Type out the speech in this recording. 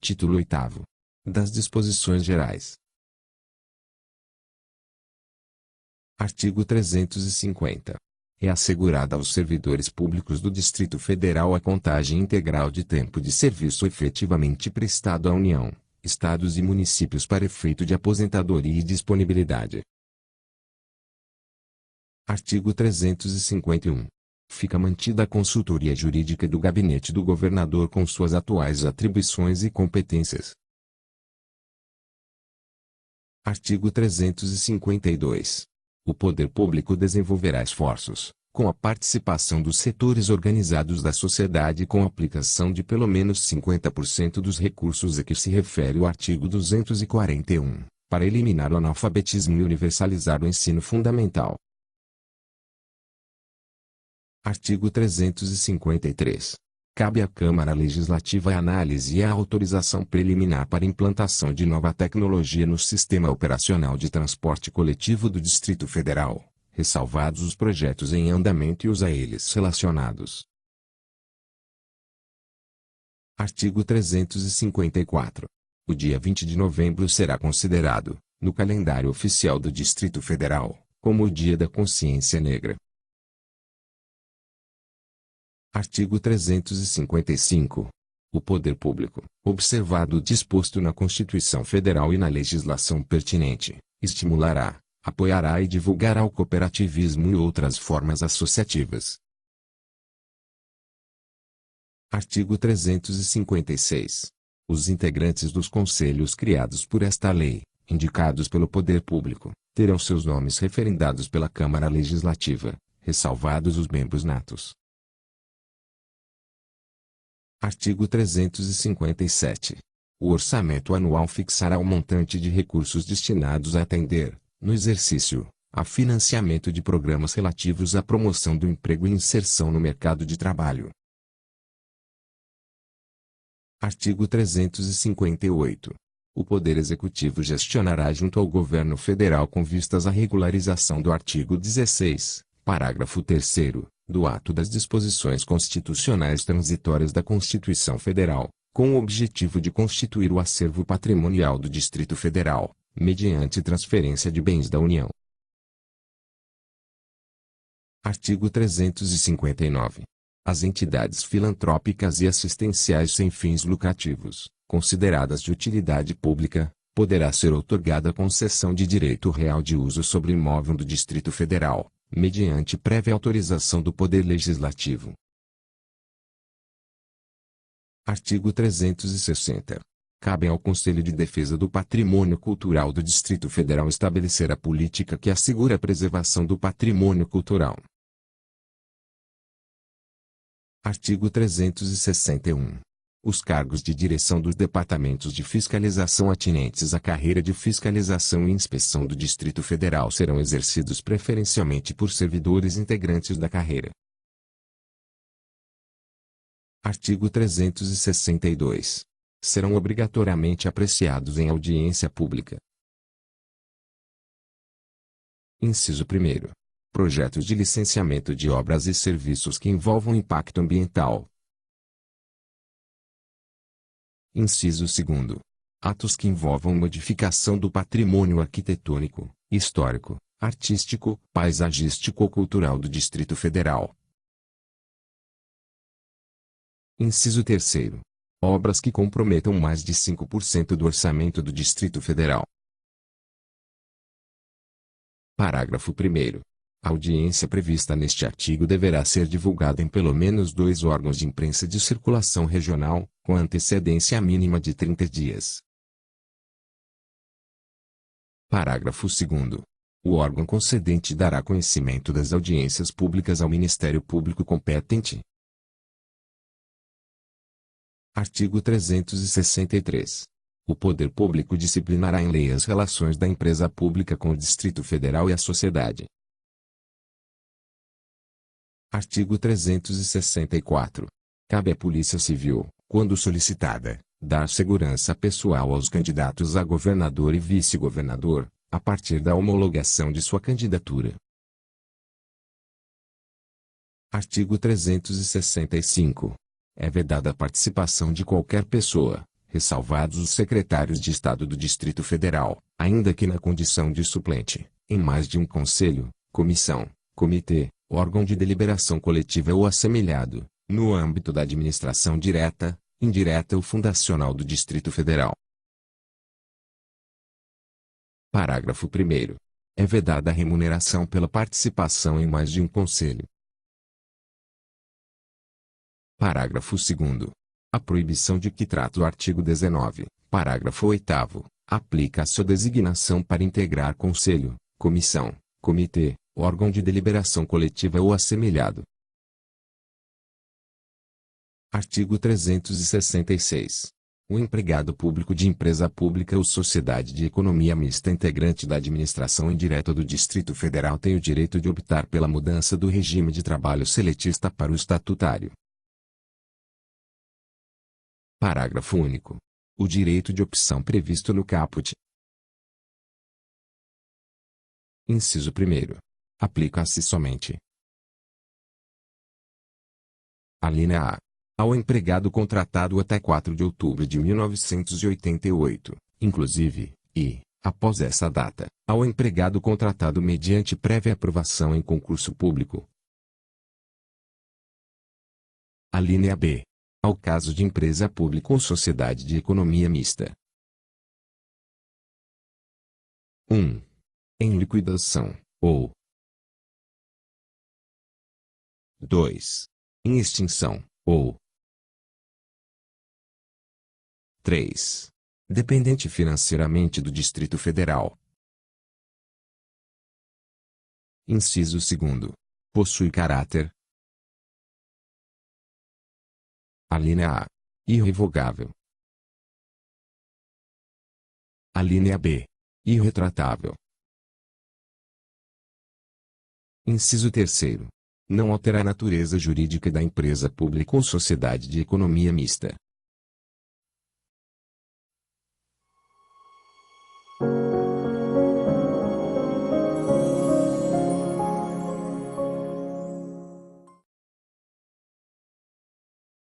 Título 8º. Das Disposições Gerais. Artigo 350. É assegurada aos servidores públicos do Distrito Federal a contagem integral de tempo de serviço efetivamente prestado à União, Estados e municípios para efeito de aposentadoria e disponibilidade. Artigo 351. Fica mantida a consultoria jurídica do Gabinete do Governador com suas atuais atribuições e competências. Artigo 352. O poder público desenvolverá esforços, com a participação dos setores organizados da sociedade com a aplicação de pelo menos 50% dos recursos a que se refere o artigo 241, para eliminar o analfabetismo e universalizar o ensino fundamental. Artigo 353. Cabe à Câmara Legislativa a análise e a autorização preliminar para implantação de nova tecnologia no Sistema Operacional de Transporte Coletivo do Distrito Federal, ressalvados os projetos em andamento e os a eles relacionados. Artigo 354. O dia 20 de novembro será considerado, no calendário oficial do Distrito Federal, como o Dia da Consciência Negra. Artigo 355. O poder público, observado o disposto na Constituição Federal e na legislação pertinente, estimulará, apoiará e divulgará o cooperativismo e outras formas associativas. Artigo 356. Os integrantes dos conselhos criados por esta lei, indicados pelo poder público, terão seus nomes referendados pela Câmara Legislativa, ressalvados os membros natos. Artigo 357. O orçamento anual fixará o montante de recursos destinados a atender, no exercício, a financiamento de programas relativos à promoção do emprego e inserção no mercado de trabalho. Artigo 358. O Poder Executivo gestionará junto ao Governo Federal com vistas à regularização do artigo 16, parágrafo 3º, do ato das disposições constitucionais transitórias da Constituição Federal, com o objetivo de constituir o acervo patrimonial do Distrito Federal, mediante transferência de bens da União. Artigo 359. As entidades filantrópicas e assistenciais sem fins lucrativos, consideradas de utilidade pública, poderá ser outorgada concessão de direito real de uso sobre imóvel do Distrito Federal, mediante prévia autorização do Poder Legislativo. Artigo 360. Cabe ao Conselho de Defesa do Patrimônio Cultural do Distrito Federal estabelecer a política que assegura a preservação do patrimônio cultural. Artigo 361. Os cargos de direção dos departamentos de fiscalização atinentes à carreira de fiscalização e inspeção do Distrito Federal serão exercidos preferencialmente por servidores integrantes da carreira. Artigo 362. Serão obrigatoriamente apreciados em audiência pública. Inciso 1º. Projetos de licenciamento de obras e serviços que envolvam impacto ambiental. Inciso 2º. Atos que envolvam modificação do patrimônio arquitetônico, histórico, artístico, paisagístico ou cultural do Distrito Federal. Inciso 3º. Obras que comprometam mais de 5% do orçamento do Distrito Federal. Parágrafo 1º. A audiência prevista neste artigo deverá ser divulgada em pelo menos 2 órgãos de imprensa de circulação regional, com antecedência mínima de 30 dias. Parágrafo 2º. O órgão concedente dará conhecimento das audiências públicas ao Ministério Público competente. Artigo 363. O poder público disciplinará em lei as relações da empresa pública com o Distrito Federal e a sociedade. Artigo 364. Cabe à Polícia Civil, quando solicitada, dar segurança pessoal aos candidatos a governador e vice-governador, a partir da homologação de sua candidatura. Artigo 365. É vedada a participação de qualquer pessoa, ressalvados os secretários de Estado do Distrito Federal, ainda que na condição de suplente, em mais de um conselho, comissão, comitê, órgão de deliberação coletiva ou assemelhado, no âmbito da administração direta, indireta ou fundacional do Distrito Federal. Parágrafo 1º. É vedada a remuneração pela participação em mais de um conselho. Parágrafo 2º. A proibição de que trata o artigo 19, parágrafo 8º, aplica à sua designação para integrar conselho, comissão, comitê, órgão de deliberação coletiva ou assemelhado. Artigo 366. O empregado público de empresa pública ou sociedade de economia mista integrante da administração indireta do Distrito Federal tem o direito de optar pela mudança do regime de trabalho seletista para o estatutário. Parágrafo único. O direito de opção previsto no caput. Inciso 1º. Aplica-se somente. Alínea A. Ao empregado contratado até 4 de outubro de 1988, inclusive, e, após essa data, ao empregado contratado mediante prévia aprovação em concurso público. Alínea B. Ao caso de empresa pública ou sociedade de economia mista. 1. Em liquidação, ou 2. Em extinção, ou 3. Dependente financeiramente do Distrito Federal. Inciso 2º. Possui caráter. Alínea A. Irrevogável. Alínea B. Irretratável. Inciso 3º. Não altera a natureza jurídica da empresa pública ou sociedade de economia mista,